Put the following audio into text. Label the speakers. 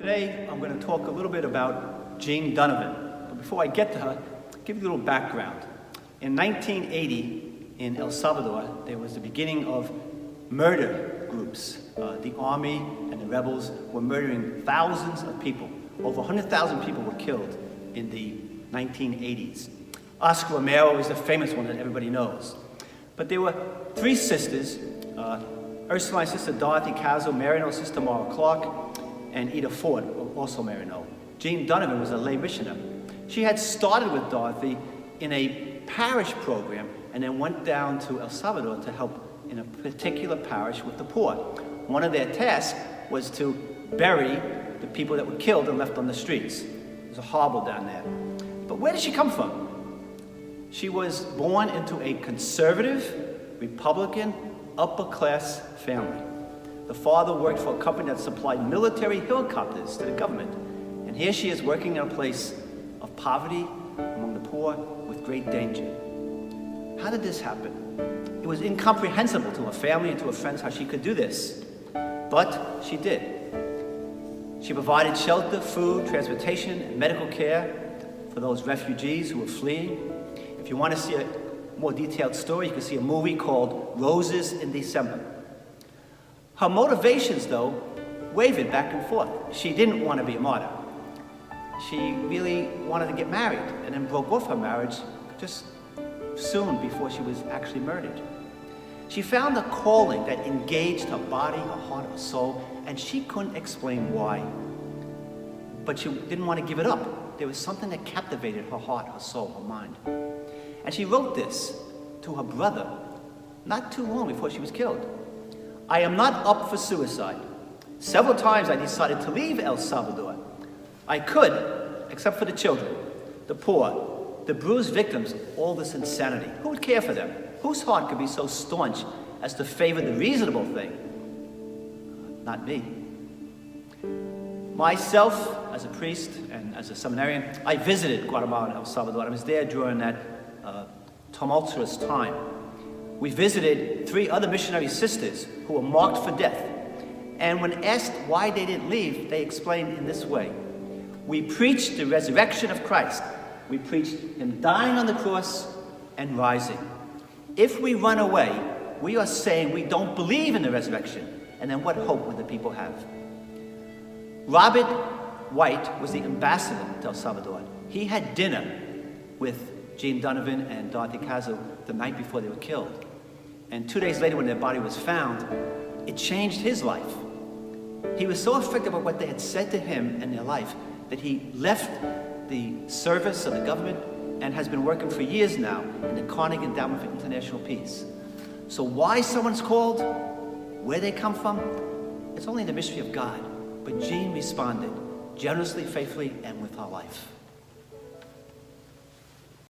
Speaker 1: Today, I'm going to talk a little bit about Jean Donovan. But before I get to her, I'll give you a little background. In 1980, in El Salvador, there was the beginning of murder groups. The army and the rebels were murdering thousands of people. Over 100,000 people were killed in the 1980s. Oscar Romero is the famous one that everybody knows. But there were three sisters, Ursuline's sister Dorothy Caso, Maryknow's sister Mara Clark, and Ida Ford, also Maryknow. Jean Donovan was a lay missioner. She had started with Dorothy in a parish program and then went down to El Salvador to help in a particular parish with the poor. One of their tasks was to bury the people that were killed and left on the streets. It was horrible down there. But where did she come from? She was born into a conservative, Republican, upper-class family. The father worked for a company that supplied military helicopters to the government. And here she is working in a place of poverty among the poor with great danger. How did this happen? It was incomprehensible to her family and to her friends how she could do this. But she did. She provided shelter, food, transportation, and medical care for those refugees who were fleeing. If you want to see a more detailed story, you can see a movie called Roses in December. Her motivations, though, wavered back and forth. She didn't want to be a martyr. She really wanted to get married and then broke off her marriage just soon before she was actually murdered. She found a calling that engaged her body, her heart, her soul, and she couldn't explain why. But she didn't want to give it up. There was something that captivated her heart, her soul, her mind. And she wrote this to her brother not too long before she was killed. I am not up for suicide. Several times I decided to leave El Salvador. I could, except for the children, the poor, the bruised victims of all this insanity. Who would care for them? Whose heart could be so staunch as to favor the reasonable thing? Not me. Myself, as a priest and as a seminarian, I visited Guatemala and El Salvador. I was there during that tumultuous time. We visited three other missionary sisters who were marked for death. And when asked why they didn't leave, they explained in this way. We preached the resurrection of Christ. We preached him dying on the cross and rising. If we run away, we are saying we don't believe in the resurrection. And then what hope would the people have? Robert White was the ambassador to El Salvador. He had dinner with Jean Donovan and Dorothy Caso the night before they were killed. And 2 days later, when their body was found, it changed his life. He was so affected by what they had said to him in their life that he left the service of the government and has been working for years now in the Carnegie Endowment for International Peace. So why someone's called, where they come from, it's only the mystery of God. But Jean responded generously, faithfully, and with her life.